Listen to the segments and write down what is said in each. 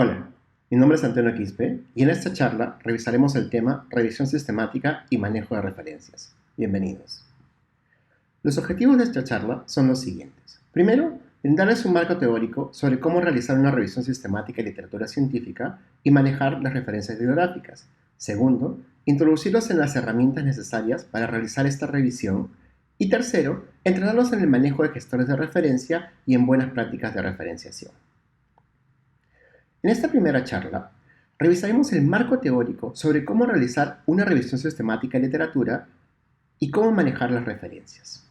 Hola, mi nombre es Antonio Quispe y en esta charla revisaremos el tema revisión sistemática y manejo de referencias. Bienvenidos. Los objetivos de esta charla son los siguientes. Primero, brindarles un marco teórico sobre cómo realizar una revisión sistemática de literatura científica y manejar las referencias bibliográficas. Segundo, introducirlos en las herramientas necesarias para realizar esta revisión. Y tercero, entrenarlos en el manejo de gestores de referencia y en buenas prácticas de referenciación. En esta primera charla, revisaremos el marco teórico sobre cómo realizar una revisión sistemática de literatura y cómo manejar las referencias.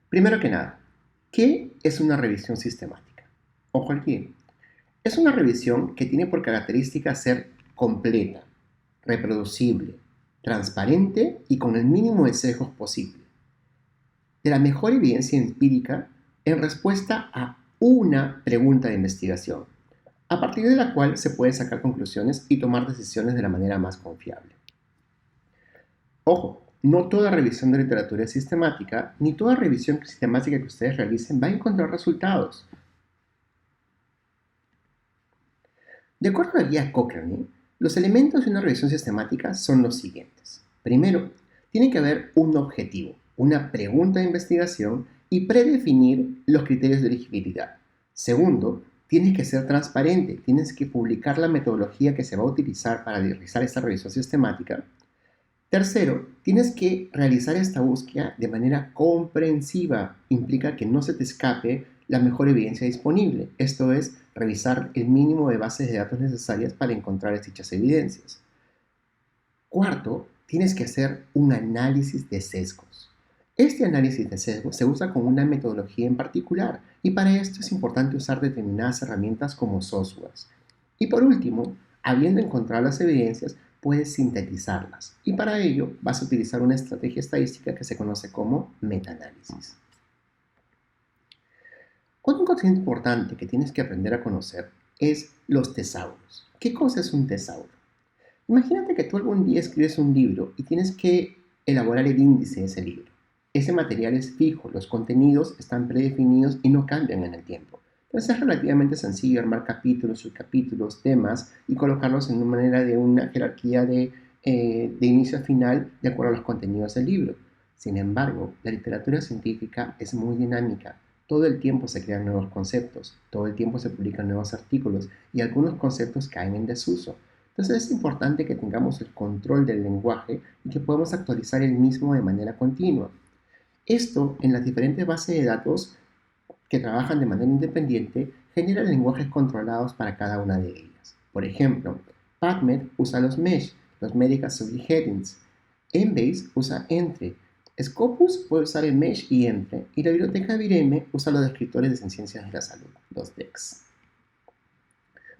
Primero que nada, ¿qué es una revisión sistemática? Ojo aquí, es una revisión que tiene por característica ser completa, reproducible, transparente y con el mínimo de sesgos posible, de la mejor evidencia empírica en respuesta a una pregunta de investigación, a partir de la cual se pueden sacar conclusiones y tomar decisiones de la manera más confiable. Ojo, no toda revisión de literatura es sistemática, ni toda revisión sistemática que ustedes realicen va a encontrar resultados. De acuerdo a la guía Cochrane, los elementos de una revisión sistemática son los siguientes. Primero, tiene que haber un objetivo, una pregunta de investigación y predefinir los criterios de elegibilidad. Segundo, tienes que ser transparente, tienes que publicar la metodología que se va a utilizar para realizar esta revisión sistemática. Tercero, tienes que realizar esta búsqueda de manera comprensiva. Implica que no se te escape la mejor evidencia disponible. Esto es, revisar el mínimo de bases de datos necesarias para encontrar dichas evidencias. Cuarto, tienes que hacer un análisis de sesgos. Este análisis de sesgos se usa con una metodología en particular y para esto es importante usar determinadas herramientas como softwares. Y por último, habiendo encontrado las evidencias, puedes sintetizarlas y para ello vas a utilizar una estrategia estadística que se conoce como metaanálisis. Otro concepto importante que tienes que aprender a conocer es los tesauros. ¿Qué cosa es un tesauro? Imagínate que tú algún día escribes un libro y tienes que elaborar el índice de ese libro. Ese material es fijo, los contenidos están predefinidos y no cambian en el tiempo. Entonces es relativamente sencillo armar capítulos, subcapítulos, temas y colocarlos en una manera de una jerarquía de inicio a final de acuerdo a los contenidos del libro. Sin embargo, la literatura científica es muy dinámica. Todo el tiempo se crean nuevos conceptos, todo el tiempo se publican nuevos artículos y algunos conceptos caen en desuso. Entonces es importante que tengamos el control del lenguaje y que podamos actualizar el mismo de manera continua. Esto en las diferentes bases de datos que trabajan de manera independiente generan lenguajes controlados para cada una de ellas. Por ejemplo, PubMed usa los mesh, los medical subheadings. Embase usa entre. Scopus puede usar el mesh y entre. Y la biblioteca Vireme usa los descriptores de ciencias de la salud, los DEX.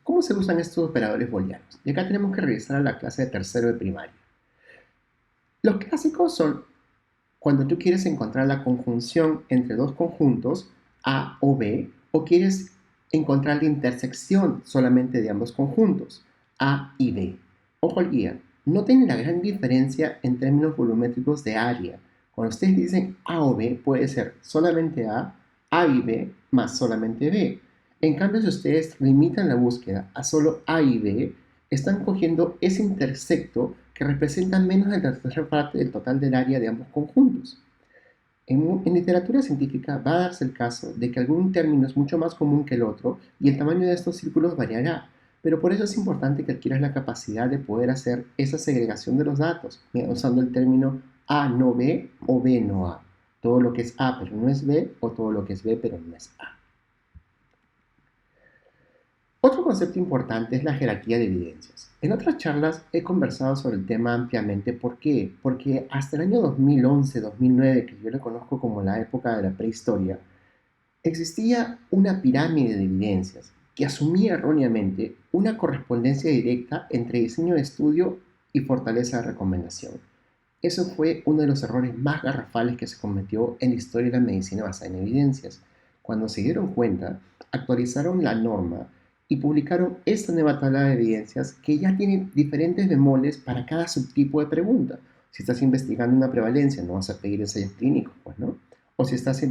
¿Cómo se usan estos operadores booleanos? Y acá tenemos que regresar a la clase de tercero de primaria. Los clásicos son cuando tú quieres encontrar la conjunción entre dos conjuntos, A o B, o quieres encontrar la intersección solamente de ambos conjuntos, A y B. Ojo al guía, noten la gran diferencia en términos volumétricos de área. Cuando ustedes dicen A o B, puede ser solamente A y B, más solamente B. En cambio, si ustedes limitan la búsqueda a solo A y B, están cogiendo ese intersecto que representa menos de la tercera parte del total del área de ambos conjuntos. En literatura científica va a darse el caso de que algún término es mucho más común que el otro y el tamaño de estos círculos variará, pero por eso es importante que adquieras la capacidad de poder hacer esa segregación de los datos, usando el término A no B o B no A. Todo lo que es A pero no es B o todo lo que es B pero no es A. Otro concepto importante es la jerarquía de evidencias. En otras charlas he conversado sobre el tema ampliamente. ¿Por qué? Porque hasta el año 2011-2009, que yo le conozco como la época de la prehistoria, existía una pirámide de evidencias que asumía erróneamente una correspondencia directa entre diseño de estudio y fortaleza de recomendación. Eso fue uno de los errores más garrafales que se cometió en la historia de la medicina basada en evidencias. Cuando se dieron cuenta, actualizaron la norma y publicaron esta nueva tabla de evidencias que ya tiene diferentes bemoles para cada subtipo de pregunta. Si estás investigando una prevalencia, no vas a pedir ensayos clínicos, pues, ¿no? O si estás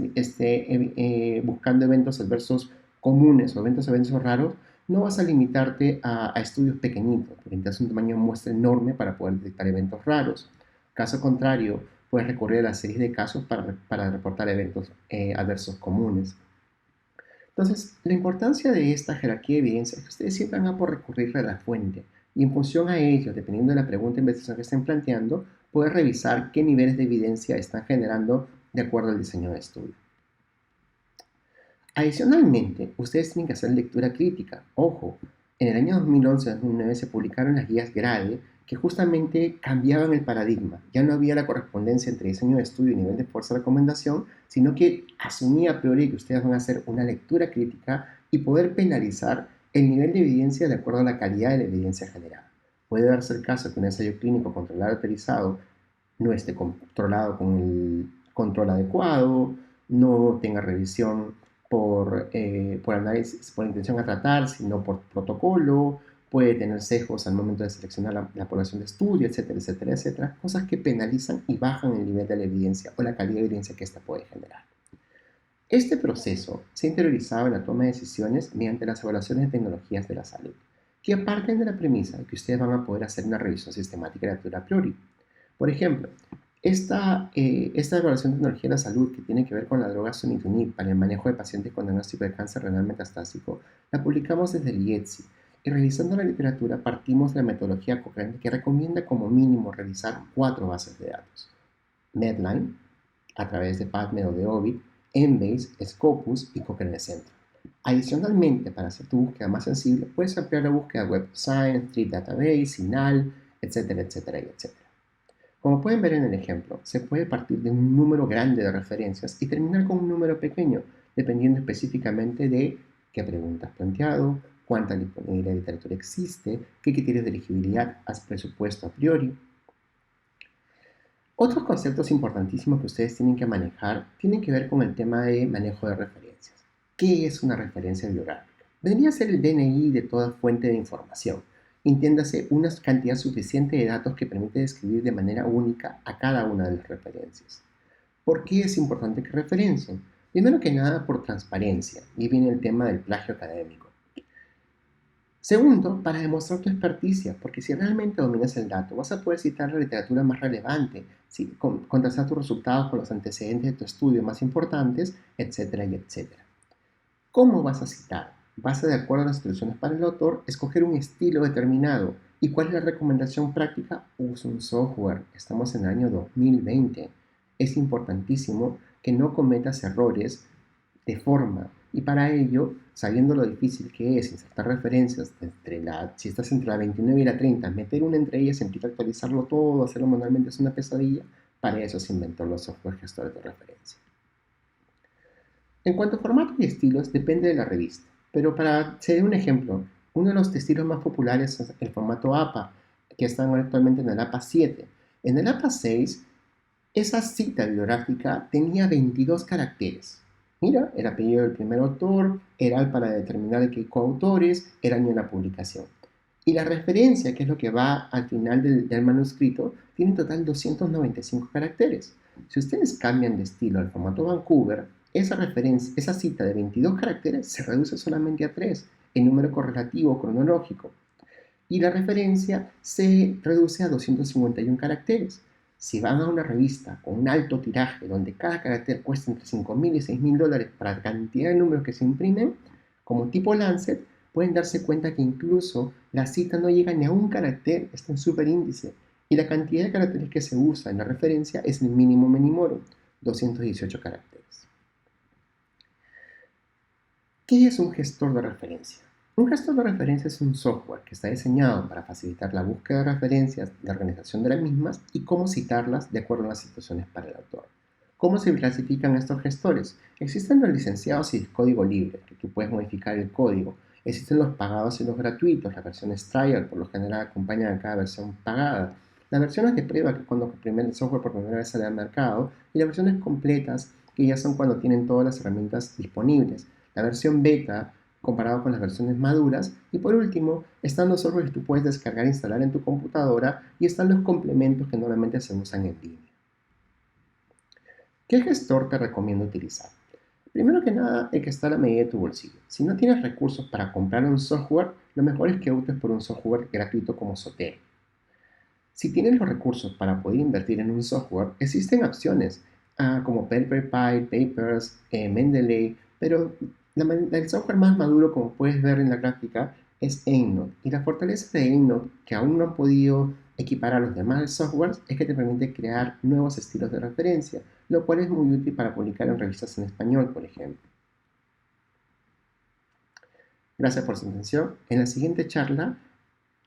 buscando eventos adversos comunes o eventos raros, No vas a limitarte a estudios pequeñitos, porque necesitas un tamaño de muestra enorme para poder detectar eventos raros. Caso contrario, puedes recurrir a la serie de casos para reportar eventos adversos comunes. Entonces, la importancia de esta jerarquía de evidencia es que ustedes siempre van a por recurrir a la fuente y en función a ello, dependiendo de la pregunta de investigación que estén planteando, pueden revisar qué niveles de evidencia están generando de acuerdo al diseño de estudio. Adicionalmente, ustedes tienen que hacer lectura crítica. Ojo, en el año 2011-2009 se publicaron las guías GRADE que justamente cambiaban el paradigma. Ya no había la correspondencia entre diseño de estudio y nivel de fuerza de recomendación, sino que asumía a priori que ustedes van a hacer una lectura crítica y poder penalizar el nivel de evidencia de acuerdo a la calidad de la evidencia generada. Puede darse el caso que un ensayo clínico controlado autorizado no esté controlado con el control adecuado, no tenga revisión por análisis, por intención a tratar, sino por protocolo, puede tener sesgos al momento de seleccionar la población de estudio, etcétera, etcétera, etcétera, cosas que penalizan y bajan el nivel de la evidencia o la calidad de evidencia que ésta puede generar. Este proceso se ha interiorizado en la toma de decisiones mediante las evaluaciones de tecnologías de la salud, que parten de la premisa de que ustedes van a poder hacer una revisión sistemática de la a priori. Por ejemplo, esta evaluación de tecnología de la salud que tiene que ver con la droga sunitinib para el manejo de pacientes con diagnóstico de cáncer renal metastásico, la publicamos desde el IETSI y revisando la literatura partimos de la metodología Cochrane que recomienda como mínimo revisar 4 bases de datos. Medline, a través de PubMed o de Ovid, Embase, Scopus y Cochrane Central. Adicionalmente, para hacer tu búsqueda más sensible, puedes ampliar la búsqueda Web of Science, Tree Database, SINAL, etcétera, etcétera, etcétera. Como pueden ver en el ejemplo, se puede partir de un número grande de referencias y terminar con un número pequeño, dependiendo específicamente de qué pregunta has planteado, cuánta disponibilidad de literatura existe, qué criterios de elegibilidad has presupuesto a priori. Otros conceptos importantísimos que ustedes tienen que manejar tienen que ver con el tema de manejo de referencias. ¿Qué es una referencia bibliográfica? Vendría a ser el DNI de toda fuente de información. Entiéndase una cantidad suficiente de datos que permite describir de manera única a cada una de las referencias. ¿Por qué es importante que referencien? Primero que nada por transparencia, y viene el tema del plagio académico. Segundo, para demostrar tu experticia, porque si realmente dominas el dato, vas a poder citar la literatura más relevante, contrastar tus resultados con los antecedentes de tu estudio más importantes, etcétera, y etcétera. ¿Cómo vas a citar? Vas a, de acuerdo a las instrucciones para el autor, escoger un estilo determinado. ¿Y cuál es la recomendación práctica? Usa un software. Estamos en el año 2020. Es importantísimo que no cometas errores de forma. Y para ello, sabiendo lo difícil que es insertar referencias si estás entre la 29 y la 30, meter una entre ellas implica actualizarlo todo, hacerlo manualmente es una pesadilla. Para eso se inventó los software gestores de referencia. En cuanto a formatos y estilos, depende de la revista. Pero para ser un ejemplo, uno de los estilos más populares es el formato APA, que están actualmente en el APA 7. En el APA 6, esa cita bibliográfica tenía 22 caracteres. Mira, el apellido del primer autor, era para determinar qué coautores, el año de la publicación. Y la referencia, que es lo que va al final del manuscrito, tiene en total 295 caracteres. Si ustedes cambian de estilo al formato Vancouver, esa cita de 22 caracteres se reduce solamente a 3, en número correlativo cronológico. Y la referencia se reduce a 251 caracteres. Si van a una revista con un alto tiraje donde cada carácter cuesta entre $5,000 y $6,000 para la cantidad de números que se imprimen, como tipo Lancet, pueden darse cuenta que incluso la cita no llega ni a un carácter, está en superíndice, y la cantidad de caracteres que se usa en la referencia es el mínimo minimorum, 218 caracteres. ¿Qué es un gestor de referencia? Un gestor de referencia es un software que está diseñado para facilitar la búsqueda de referencias, la organización de las mismas y cómo citarlas de acuerdo a las situaciones para el autor. ¿Cómo se clasifican estos gestores? Existen los licenciados y el código libre, que tú puedes modificar el código. Existen los pagados y los gratuitos. Las versiones trial por lo general acompañan a cada versión pagada. Las versiones de prueba, que es cuando el software por primera vez sale al mercado, y las versiones completas, que ya son cuando tienen todas las herramientas disponibles. La versión beta comparado con las versiones maduras. Y por último, están los software que tú puedes descargar e instalar en tu computadora y están los complementos que normalmente se usan en línea. ¿Qué gestor te recomiendo utilizar? Primero que nada, hay que estar a medida de tu bolsillo. Si no tienes recursos para comprar un software, lo mejor es que optes por un software gratuito como Zotero. Si tienes los recursos para poder invertir en un software, existen opciones como PaperPie, Papers, Mendeley, pero el software más maduro, como puedes ver en la gráfica, es EndNote. Y la fortaleza de EndNote, que aún no han podido equipar a los demás softwares, es que te permite crear nuevos estilos de referencia, lo cual es muy útil para publicar en revistas en español, por ejemplo. Gracias por su atención. En la siguiente charla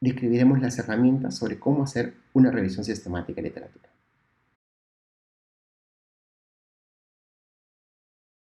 describiremos las herramientas sobre cómo hacer una revisión sistemática de literatura.